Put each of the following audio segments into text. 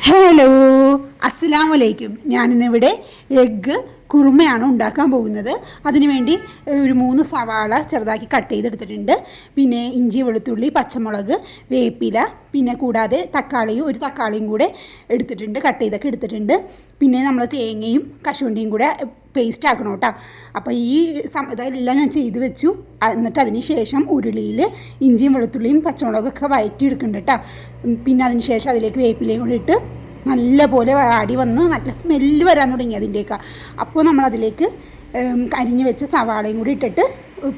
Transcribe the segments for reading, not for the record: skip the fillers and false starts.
Hello, അസ്സലാമലൈക്കും. ഞാനിന്നിവിടെ egg കുറുമയാണ് ഉണ്ടാക്കാൻ പോകുന്നത്. അതിനുവേണ്ടി ഒരു 3 സവാള ചെറുതാക്കി കട്ട് ചെയ്തെടുത്തിട്ടുണ്ട്. പിന്നെ ഇഞ്ചി, വെളുത്തുള്ളി, പച്ചമുളക്, വേപ്പില, പിന്നെ കൂടാതെ ഒരു തക്കാളിയും കൂടെ എടുത്തിട്ടുണ്ട്, കട്ട് ചെയ്തൊക്കെ എടുത്തിട്ടുണ്ട്. പിന്നെ നമ്മൾ തേങ്ങയും കശുവണ്ടിയും കൂടെ പേസ്റ്റ് ആക്കണം കേട്ടോ. അപ്പോൾ ഇതെല്ലാം ഞാൻ ചെയ്ത് വെച്ചു. എന്നിട്ട് അതിന് ശേഷം ഉരുളിയിൽ ഇഞ്ചിയും വെളുത്തുള്ളിയും പച്ചമുളകൊക്കെ വഴറ്റിയെടുക്കുന്നുണ്ട് കേട്ടോ. പിന്നെ അതിന് ശേഷം അതിലേക്ക് വേപ്പിലയും കൂടി ഇട്ട് നല്ല പോലെ വാടി വന്ന് നല്ല സ്മെല്ല് വരാൻ തുടങ്ങി അതിൻ്റെയൊക്കെ. അപ്പോൾ നമ്മളതിലേക്ക് അരിഞ്ഞ് വെച്ച സവാളയും കൂടി ഇട്ടിട്ട്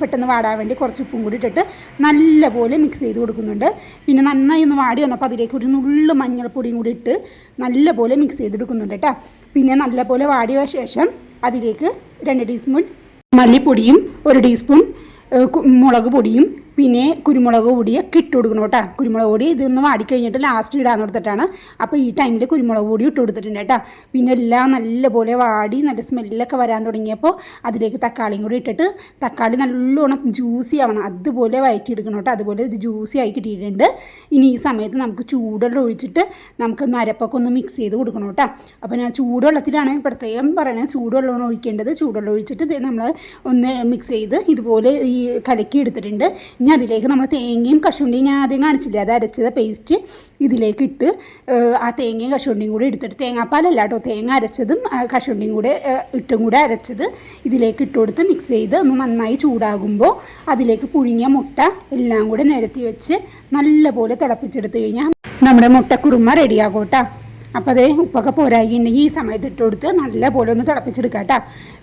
പെട്ടെന്ന് വാടാൻ വേണ്ടി കുറച്ച് ഉപ്പും കൂടി ഇട്ടിട്ട് നല്ല പോലെ മിക്സ് ചെയ്ത് കൊടുക്കുന്നുണ്ട്. പിന്നെ നന്നായി ഒന്ന് വാടി വന്നപ്പോൾ അതിലേക്ക് ഒരു നുള്ളു മഞ്ഞൾപ്പൊടിയും കൂടി ഇട്ട് നല്ല പോലെ മിക്സ് ചെയ്തെടുക്കുന്നുണ്ട് കേട്ടോ. പിന്നെ നല്ല പോലെ വാടിയ ശേഷം അതിലേക്ക് 2 ടീസ്പൂൺ മല്ലിപ്പൊടിയും 1 ടീസ്പൂൺ മുളക് പൊടിയും പിന്നെ കുരുമുളക് പൊടിയൊക്കെ ഇട്ട് കൊടുക്കണം കേട്ടോ. കുരുമുളക് പൊടി ഇതൊന്ന് വാടിക്കഴിഞ്ഞിട്ട് ലാസ്റ്റ് ഇടാൻ കൊടുത്തിട്ടാണ്. അപ്പോൾ ഈ ടൈമിൽ കുരുമുളക് പൊടി ഇട്ട് കൊടുത്തിട്ടുണ്ട് കേട്ടോ. പിന്നെ എല്ലാം നല്ലപോലെ വാടി നല്ല സ്മെല്ലൊക്കെ വരാൻ തുടങ്ങിയപ്പോൾ അതിലേക്ക് തക്കാളിയും കൂടി ഇട്ടിട്ട് തക്കാളി നല്ലോണം ജ്യൂസി ആവണം, അതുപോലെ വഴറ്റിയെടുക്കണം കേട്ടോ. അതുപോലെ ഇത് ജ്യൂസി ആയി കിട്ടിയിട്ടുണ്ട്. ഇനി ഈ സമയത്ത് നമുക്ക് ചൂടുവെള്ളം ഒഴിച്ചിട്ട് നമുക്കൊന്ന് അരപ്പൊക്കെ ഒന്ന് മിക്സ് ചെയ്ത് കൊടുക്കണം കേട്ടോ. അപ്പോൾ ഞാൻ ചൂടുവെള്ളത്തിലാണ് പ്രത്യേകം പറയണത്, ചൂടുവെള്ളമാണ് ഒഴിക്കേണ്ടത്. ചൂടുവെള്ളം ഒഴിച്ചിട്ട് നമ്മൾ ഒന്ന് മിക്സ് ചെയ്ത് ഇതുപോലെ ഈ കലക്കി എടുത്തിട്ടുണ്ട്. ഇനി അതിലേക്ക് നമ്മൾ തേങ്ങയും കശുവണ്ടിയും ഞാൻ ആദ്യം കാണിച്ചില്ലേ, അത് അരച്ചത് പേസ്റ്റ് ഇതിലേക്ക് ഇട്ട് ആ തേങ്ങയും കശുവണ്ടിയും കൂടി എടുത്തിട്ട്, തേങ്ങാപ്പാലല്ല കേട്ടോ, തേങ്ങ അരച്ചതും കശുവണ്ടിയും കൂടെ ഇട്ടും കൂടെ അരച്ചത് ഇതിലേക്ക് ഇട്ട് കൊടുത്ത് മിക്സ് ചെയ്ത് ഒന്ന് നന്നായി ചൂടാകുമ്പോൾ അതിലേക്ക് പുഴുങ്ങിയ മുട്ട എല്ലാം കൂടെ നിരത്തി വെച്ച് നല്ലപോലെ തിളപ്പിച്ചെടുത്ത് കഴിഞ്ഞാൽ നമ്മുടെ മുട്ടക്കുറുമ റെഡിയാകും കേട്ടോ. അപ്പോൾ അതേ ഉപ്പൊക്കെ പോരായിട്ടുണ്ടെങ്കിൽ ഈ സമയത്ത് ഇട്ട് കൊടുത്ത് നല്ല പോലെ ഒന്ന് തിളപ്പിച്ചെടുക്കാം കേട്ടോ.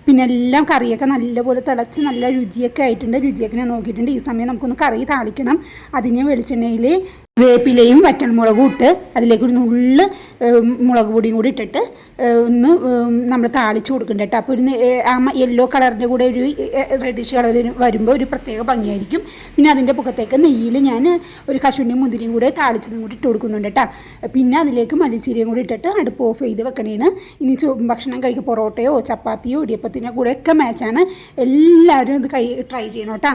പിന്നെ എല്ലാം കറിയൊക്കെ നല്ലപോലെ തിളച്ച് നല്ല രുചിയൊക്കെ ആയിട്ടുണ്ട്. രുചിയൊക്കെ ഞാൻ നോക്കിയിട്ടുണ്ട്. ഈ സമയം നമുക്കൊന്ന് കറി താളിക്കണം. അതിന് വെളിച്ചെണ്ണയിൽ വേപ്പിലയും വറ്റൽമുളകും ഇട്ട് അതിലേക്ക് ഒരു നുള്ള് മുളക് പൊടിയും കൂടി ഇട്ടിട്ട് ഒന്ന് നമ്മൾ താളിച്ച് കൊടുക്കുന്നുണ്ട് കേട്ടോ. അപ്പോൾ ഒരു യെല്ലോ കളറിൻ്റെ കൂടെ ഒരു റെഡിഷ് കളറിൽ വരുമ്പോൾ ഒരു പ്രത്യേക ഭംഗിയായിരിക്കും. പിന്നെ അതിൻ്റെ പുറത്തേക്ക് നെയ്യിൽ ഞാൻ ഒരു കശുവണ്ടിയും മുന്തിരിയും കൂടെ താളിച്ചതും കൂടി ഇട്ട് കൊടുക്കുന്നുണ്ട് കേട്ടോ. പിന്നെ അതിലേക്ക് മല്ലിച്ചീരയും കൂടി ഇട്ടിട്ട് അടുപ്പ് ഓഫ് ചെയ്ത് വെക്കണേന്. ഇനി ഭക്ഷണം കഴിക്കുക പൊറോട്ടയോ ചപ്പാത്തിയോ ഇടിയപ്പത്തിനോ കൂടെയൊക്കെ മാച്ചാണ്. എല്ലാവരും ഇത് ട്രൈ ചെയ്യണം കേട്ടോ.